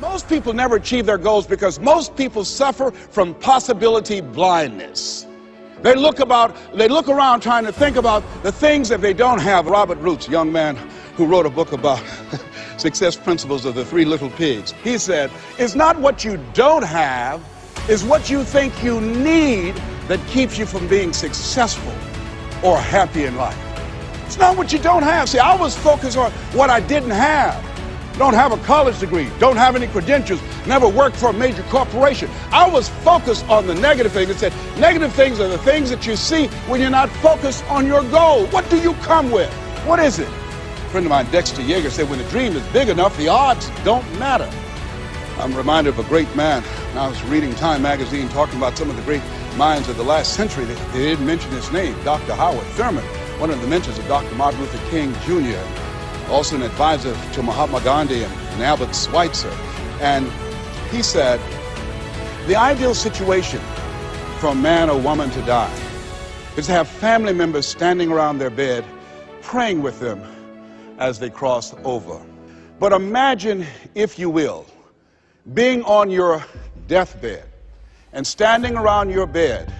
Most people never achieve their goals because most people suffer from possibility blindness. They look around trying to think about the things that they don't have. Robert Roots, a young man who wrote a book about success principles of the Three Little Pigs. He said, it's not what you don't have, it's what you think you need that keeps you from being successful or happy in life. It's not what you don't have. See, I was focused on what I didn't have. Don't have a college degree, don't have any credentials, never worked for a major corporation. I was focused on the negative things. It said negative things are the things that you see when you're not focused on your goal. What do you come with? What is it? A friend of mine, Dexter Yeager, said when the dream is big enough, the odds don't matter. I'm reminded of a great man. I was reading Time magazine talking about some of the great minds of the last century. They didn't mention his name, Dr. Howard Thurman, one of the mentors of Dr. Martin Luther King Jr., also an advisor to Mahatma Gandhi and Albert Schweitzer. And he said, the ideal situation for a man or woman to die is to have family members standing around their bed praying with them as they cross over. But imagine, if you will, being on your deathbed and standing around your bed,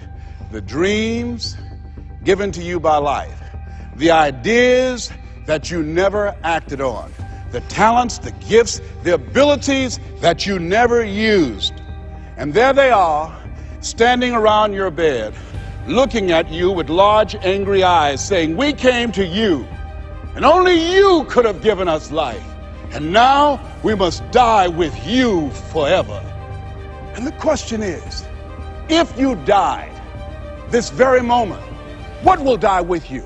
the dreams given to you by life, the ideas that you never acted on, the talents, the gifts, the abilities that you never used. And there they are, standing around your bed, looking at you with large, angry eyes, saying, we came to you, and only you could have given us life. And now we must die with you forever. And the question is, if you died this very moment, what will die with you?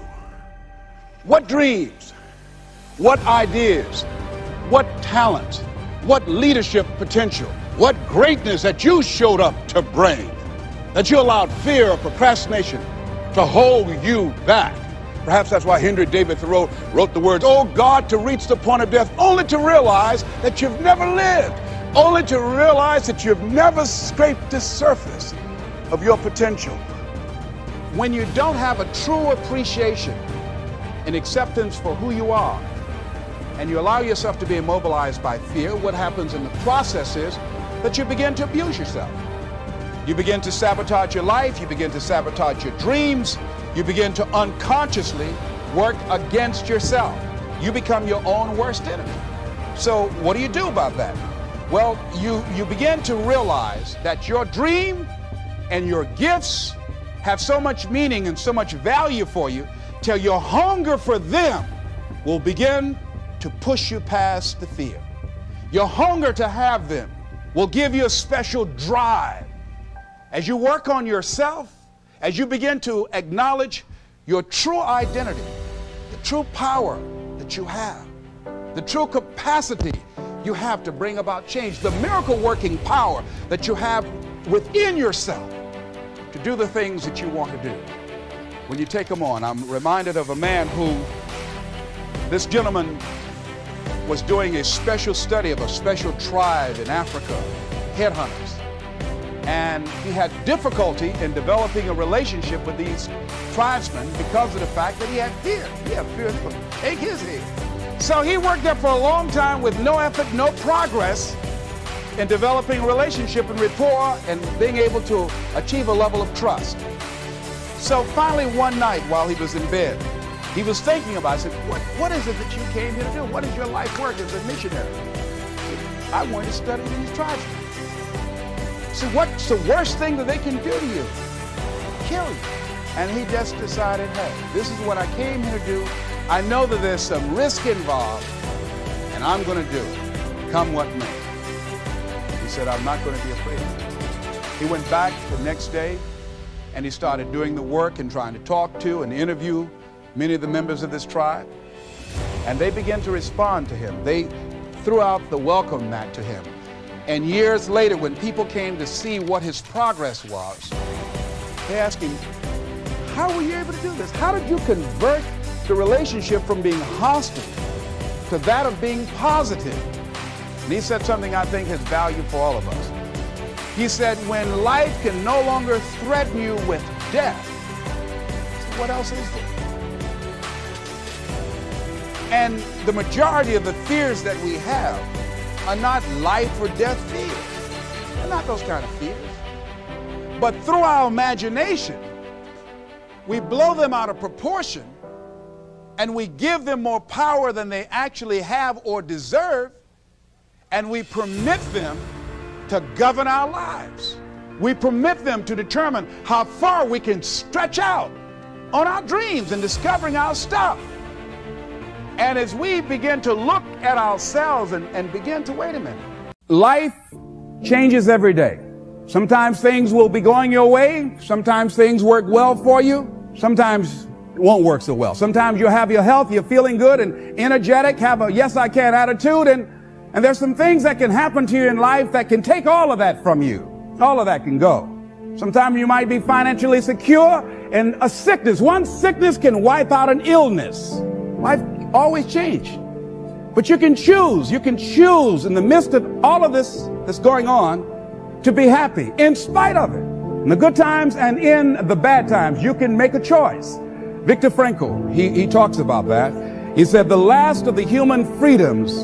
What dreams? What ideas? What talents? What leadership potential? What greatness that you showed up to bring? That you allowed fear or procrastination to hold you back? Perhaps that's why Henry David Thoreau wrote the words, oh God, to reach the point of death, only to realize that you've never lived, only to realize that you've never scraped the surface of your potential. When you don't have a true appreciation and acceptance for who you are, and you allow yourself to be immobilized by fear, what happens in the process is that you begin to abuse yourself. You begin to sabotage your life, you begin to sabotage your dreams, you begin to unconsciously work against yourself. You become your own worst enemy. So what do you do about that? Well, you begin to realize that your dream and your gifts have so much meaning and so much value for you till your hunger for them will begin to push you past the fear. Your hunger to have them will give you a special drive. As you work on yourself, as you begin to acknowledge your true identity, the true power that you have, the true capacity you have to bring about change, the miracle working power that you have within yourself to do the things that you want to do. When you take them on, I'm reminded of a man who, this gentleman was doing a special study of a special tribe in Africa, headhunters. And he had difficulty in developing a relationship with these tribesmen because of the fact that he had fear. He had fear to take his head. So he worked there for a long time with no effort, no progress in developing a relationship and rapport and being able to achieve a level of trust. So finally one night while he was in bed, he was thinking about it. He said, what is it that you came here to do? What is your life work as a missionary? I want to study these tribesmen. So what's the worst thing that they can do to you? Kill you. And he just decided, hey, this is what I came here to do. I know that there's some risk involved, and I'm going to do it, come what may. He said, I'm not going to be afraid of it. He went back the next day, and he started doing the work and trying to talk to and interview many of the members of this tribe. And they began to respond to him. They threw out the welcome mat to him. And years later, when people came to see what his progress was, they asked him, how were you able to do this? How did you convert the relationship from being hostile to that of being positive? And he said something I think has value for all of us. He said, when life can no longer threaten you with death, so what else is there? And the majority of the fears that we have are not life or death fears. They're not those kind of fears. But through our imagination, we blow them out of proportion and we give them more power than they actually have or deserve, and we permit them to govern our lives. We permit them to determine how far we can stretch out on our dreams and discovering our stuff. And as we begin to look at ourselves and begin to, wait a minute. Life changes every day. Sometimes things will be going your way. Sometimes things work well for you. Sometimes it won't work so well. Sometimes you'll have your health, you're feeling good and energetic, have a yes I can attitude, and there's some things that can happen to you in life that can take all of that from you. All of that can go. Sometimes you might be financially secure, and a sickness, one sickness can wipe out an illness. Life always change. But you can choose in the midst of all of this that's going on to be happy in spite of it. In the good times and in the bad times, you can make a choice. Viktor Frankl, he talks about that. He said the last of the human freedoms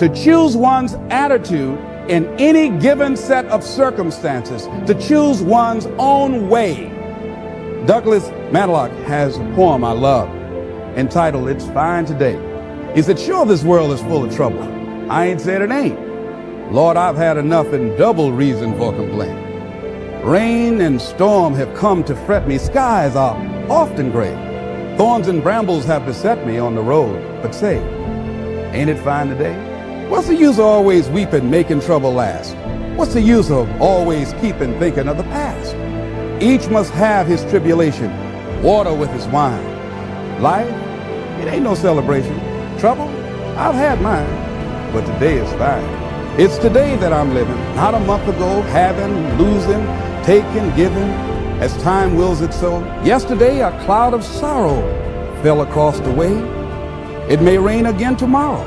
to choose one's attitude in any given set of circumstances, to choose one's own way. Douglas Matlock has a poem I love entitled It's Fine Today. He said, sure, this world is full of trouble. I ain't said it ain't. Lord, I've had enough and double reason for complaint. Rain and storm have come to fret me. Skies are often gray. Thorns and brambles have beset me on the road. But say, ain't it fine today? What's the use of always weeping, making trouble last? What's the use of always keeping thinking of the past? Each must have his tribulation, water with his wine. Life, it ain't no celebration. Trouble, I've had mine, but today is fine. It's today that I'm living, not a month ago, having, losing, taking, giving, as time wills it so. Yesterday, a cloud of sorrow fell across the way. It may rain again tomorrow.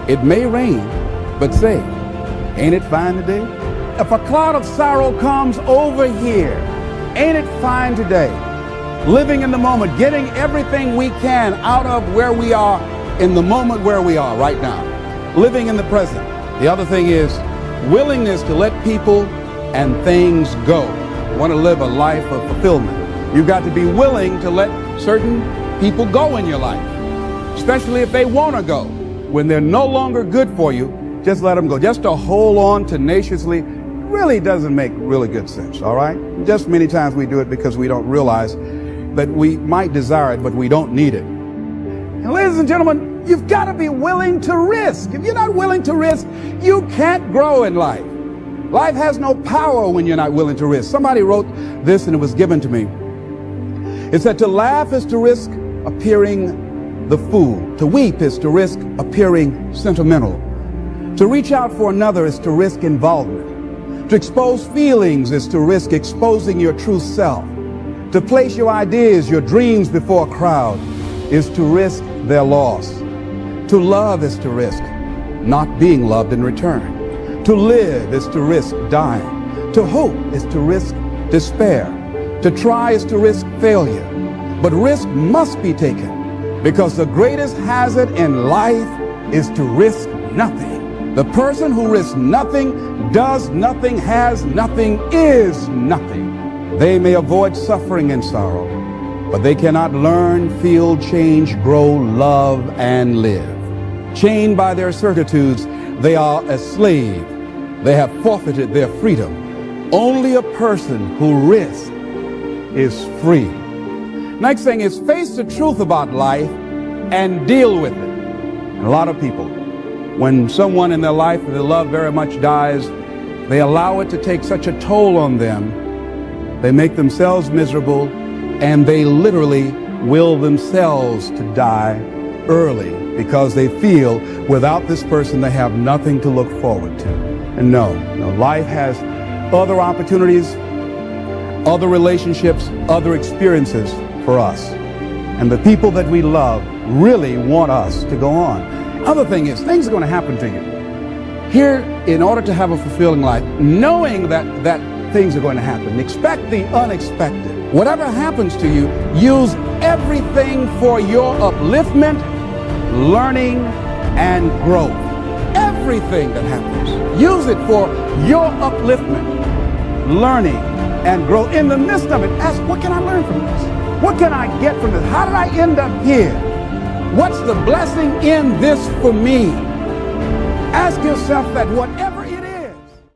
It may rain, but say, ain't it fine today? If a cloud of sorrow comes over here, ain't it fine today? Living in the moment, getting everything we can out of where we are in the moment where we are right now. Living in the present. The other thing is willingness to let people and things go. You want to live a life of fulfillment. You've got to be willing to let certain people go in your life, especially if they want to go. When they're no longer good for you, just let them go. Just to hold on tenaciously really doesn't make really good sense, all right? Just many times we do it because we don't realize that we might desire it, but we don't need it. And ladies and gentlemen, you've got to be willing to risk. If you're not willing to risk, you can't grow in life. Life has no power when you're not willing to risk. Somebody wrote this and it was given to me. It said, to laugh is to risk appearing the fool. To weep is to risk appearing sentimental. To reach out for another is to risk involvement. To expose feelings is to risk exposing your true self. To place your ideas, your dreams before a crowd is to risk their loss. To love is to risk not being loved in return. To live is to risk dying. To hope is to risk despair. To try is to risk failure. But risk must be taken, because the greatest hazard in life is to risk nothing. The person who risks nothing, does nothing, has nothing, is nothing. They may avoid suffering and sorrow, but they cannot learn, feel, change, grow, love, and live. Chained by their certitudes, they are a slave. They have forfeited their freedom. Only a person who risks is free. Next thing is face the truth about life and deal with it. And a lot of people, when someone in their life that they love very much dies, they allow it to take such a toll on them. They make themselves miserable, and they literally will themselves to die early because they feel without this person they have nothing to look forward to. And no, life has other opportunities, other relationships, other experiences for us. And the people that we love really want us to go on. Other thing is, things are going to happen to you. Here, in order to have a fulfilling life, knowing that things are going to happen, expect the unexpected. Whatever happens to you, use everything for your upliftment, learning, and growth. everything that happens. Use it for your upliftment, learning, and growth. In the midst of it, ask, what can I learn from this? What can I get from this? How did I end up here? What's the blessing in this for me? Ask yourself that whatever